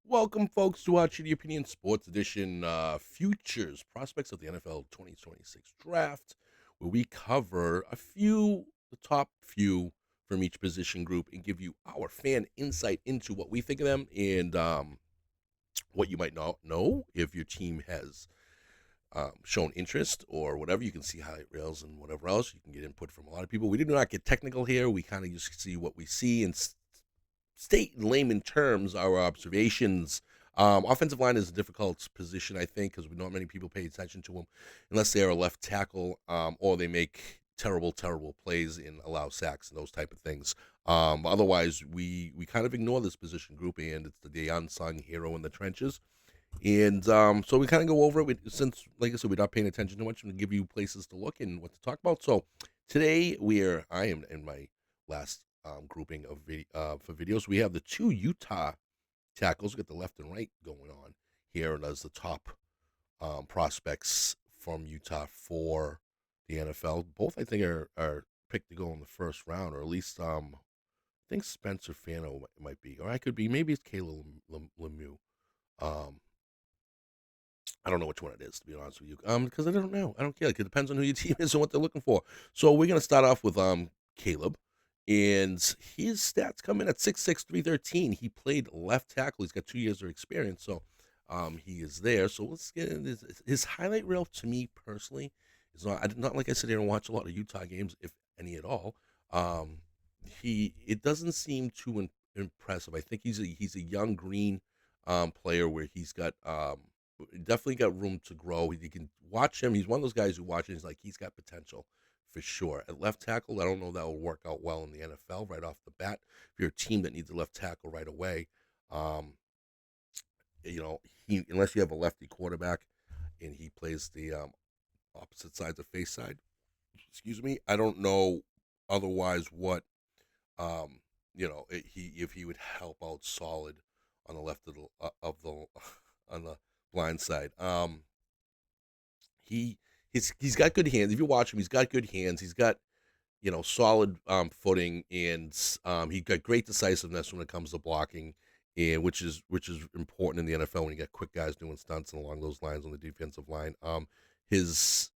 Welcome, folks, to our Shitty Opinion Sports Edition Futures Prospects of the NFL 2026 Draft, where we cover the top few from each position group and give you our fan insight into what we think of them and what you might not know if your team has shown interest or whatever. You can see highlight reels and whatever else. You can get input from a lot of people. We do not get technical here. We kind of just see what we see and state in layman terms our observations. Offensive line is a difficult position, I think, because not many people pay attention to them unless they are a left tackle or they make terrible, terrible plays and allow sacks and those type of things. Otherwise, we kind of ignore this position group, and it's the unsung hero in the trenches. And so we kind of go over it since, like I said, we're not paying attention too much and give you places to look and what to talk about. So today I am in my last grouping of for videos. We have the two Utah tackles. We got the left and right going on here, and as the top prospects from Utah for the NFL. Both I think are picked to go in the first round, or at least I think Spencer Fano might be, or I could be. Maybe it's Kayla Lemieux. Um, I don't know which one it is, to be honest with you. Because I don't know. I don't care. Like, it depends on who your team is and what they're looking for. So we're gonna start off with Caleb, and his stats come in at 6'6", 313. He played left tackle. He's got 2 years of experience, so he is there. So let's get into his highlight reel. To me personally, is not like I sit here and watch a lot of Utah games, if any at all. Um, it doesn't seem too impressive. I think he's a young green player where he's got definitely got room to grow. You can watch him. He's one of those guys who watches. He's like he's got potential for sure. At left tackle, I don't know if that will work out well in the NFL right off the bat. If you're a team that needs a left tackle right away, um, he unless you have a lefty quarterback and he plays the opposite sides of face side. Excuse me. I don't know otherwise what if he would help out solid on the left of the on the blind side. He's got good hands. If you watch him, he's got good hands. He's got solid footing, and he got great decisiveness when it comes to blocking, and which is important in the NFL when you got quick guys doing stunts and along those lines on the defensive line. His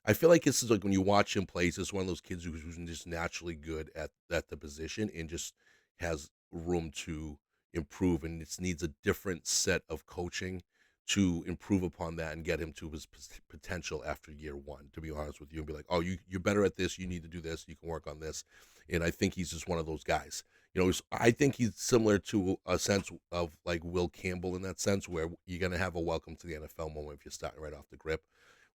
I feel like this is like when you watch him play, he's just one of those kids who's just naturally good at the position and just has room to improve, and it needs a different set of coaching to improve upon that and get him to his potential after year one. To be honest with you, and be like, oh, you're better at this. You need to do this. You can work on this, and I think he's just one of those guys. I think he's similar to a sense of like Will Campbell in that sense, where you're gonna have a welcome to the NFL moment if you're starting right off the grip.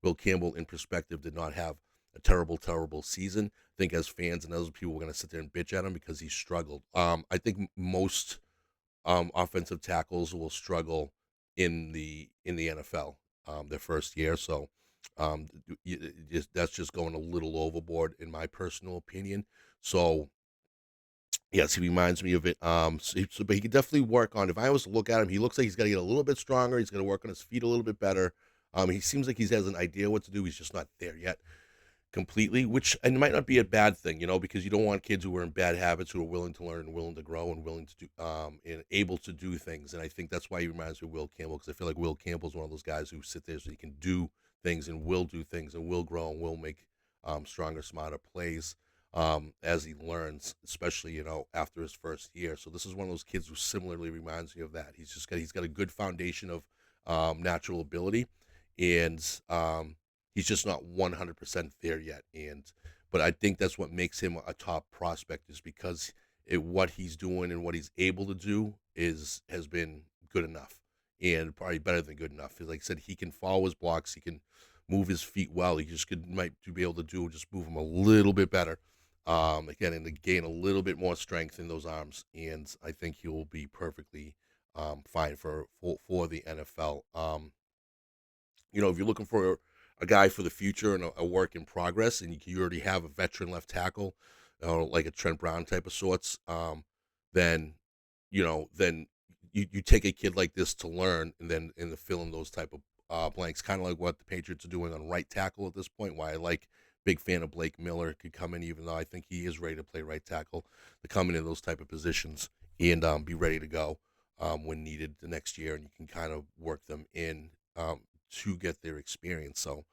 Will Campbell, in perspective, did not have a terrible, terrible season. I think as fans and other people were going to sit there and bitch at him because he struggled. I think most offensive tackles will struggle in the NFL their first year. So that's just going a little overboard in my personal opinion. So yes, he reminds me of it. But he could definitely work on. If I was to look at him, he looks like he's got to get a little bit stronger. He's got to work on his feet a little bit better. He seems like he has an idea what to do. He's just not there yet completely, which and it might not be a bad thing, because you don't want kids who are in bad habits who are willing to learn and willing to grow and willing to do and able to do things. And I think that's why he reminds me of Will Campbell, because I feel like Will Campbell is one of those guys who sit there so he can do things and will do things and will grow and will make stronger, smarter plays as he learns, especially after his first year. So this is one of those kids who similarly reminds me of that. He's got a good foundation of natural ability, and he's just not 100% there yet. But I think that's what makes him a top prospect, is because what he's doing and what he's able to do has been good enough, and probably better than good enough. Like I said, he can follow his blocks, he can move his feet well. He just might be able to just move them a little bit better. Again, and to gain a little bit more strength in those arms, and I think he will be perfectly fine for the NFL. If you're looking for a guy for the future and a work in progress, and you already have a veteran left tackle, like a Trent Brown type of sorts, then then you take a kid like this to learn, and to fill in those type of blanks, kind of like what the Patriots are doing on right tackle at this point. Why I like big fan of Blake Miller could come in, even though I think he is ready to play right tackle, to come in those type of positions and be ready to go when needed the next year, and you can kind of work them in to get their experience. So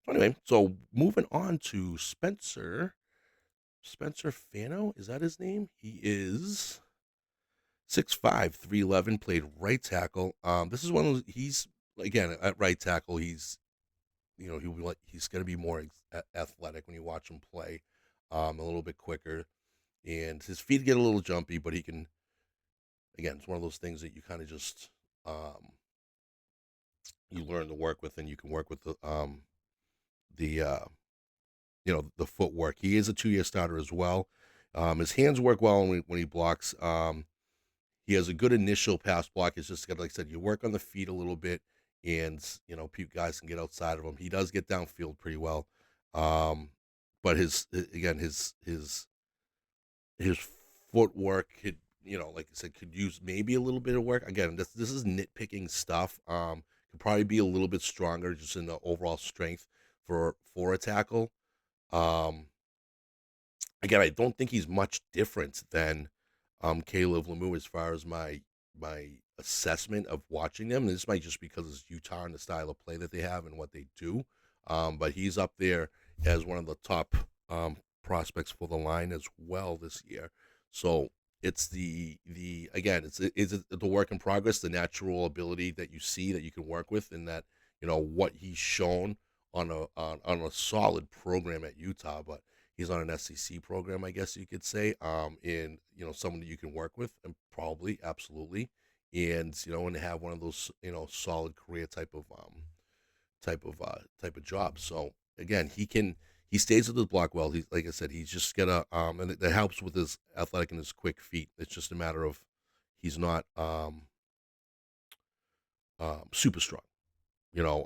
anyway, so moving on to Spencer Fano, is that his name? He is 6'5", 311, played right tackle. This is one of those, he's again at right tackle. He's going to be more athletic when you watch him play, a little bit quicker, and his feet get a little jumpy, but he can. Again, it's one of those things that you kind of just you learn to work with, and you can work with the the footwork. He is a 2-year starter as well. His hands work well when he blocks. He has a good initial pass block. It's just like I said, you work on the feet a little bit, and guys can get outside of him. He does get downfield pretty well, but his footwork could, like I said, could use maybe a little bit of work. Again, this is nitpicking stuff. Could probably be a little bit stronger just in the overall strength for a tackle. Um, Again, I don't think he's much different than Caleb Lomu as far as my assessment of watching them. And this might just because it's Utah and the style of play that they have and what they do. But he's up there as one of the top prospects for the line as well this year. So it's the again, it's the work in progress, the natural ability that you see that you can work with, and that what he's shown on a solid program at Utah, but he's on an SEC program, I guess you could say, in someone that you can work with, and probably absolutely, and and have one of those solid career type of job. So again, he stays with his block well. He's like I said, he's just gonna and that helps with his athletic and his quick feet. It's just a matter of he's not super strong.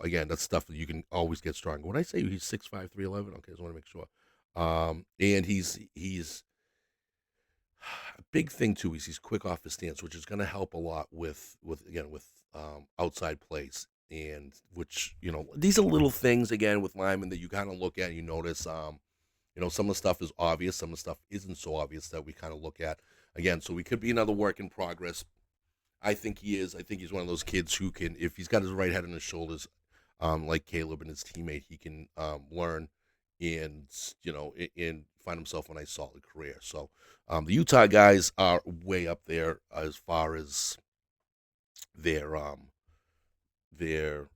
Again, that's stuff that you can always get stronger. When I say he's 6'5", 311, okay, I just want to make sure. And he's a big thing too is he's quick off his stance, which is going to help a lot with outside plays, and which these are little things again with linemen that you kind of look at and you notice. Some of the stuff is obvious, some of the stuff isn't so obvious that we kind of look at again. So we could be another work in progress. I think he is. I think he's one of those kids who can, if he's got his right head on his shoulders, like Caleb and his teammate, he can learn and and find himself a nice solid career. So the Utah guys are way up there as far as their their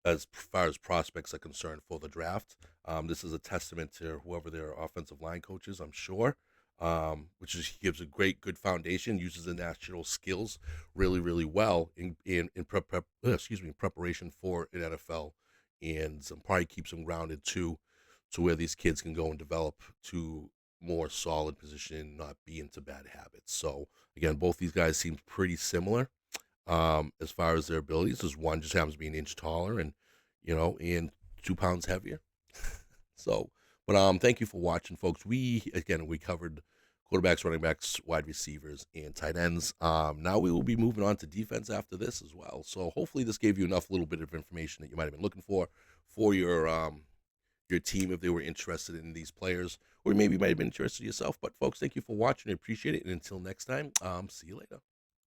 as far as prospects are concerned for the draft. This is a testament to whoever their offensive line coach is, I'm sure. Which gives a good foundation, uses the natural skills really, really well in preparation for an NFL, and probably keeps them grounded too, to where these kids can go and develop to more solid position, not be into bad habits. So again, both these guys seem pretty similar as far as their abilities. As one just happens to be an inch taller and and 2 pounds heavier. So, but thank you for watching, folks. We covered quarterbacks, running backs, wide receivers, and tight ends. Now we will be moving on to defense after this as well. So hopefully this gave you enough little bit of information that you might have been looking for your team if they were interested in these players, or maybe you might have been interested yourself. But folks, thank you for watching. I appreciate it. And until next time, see you later.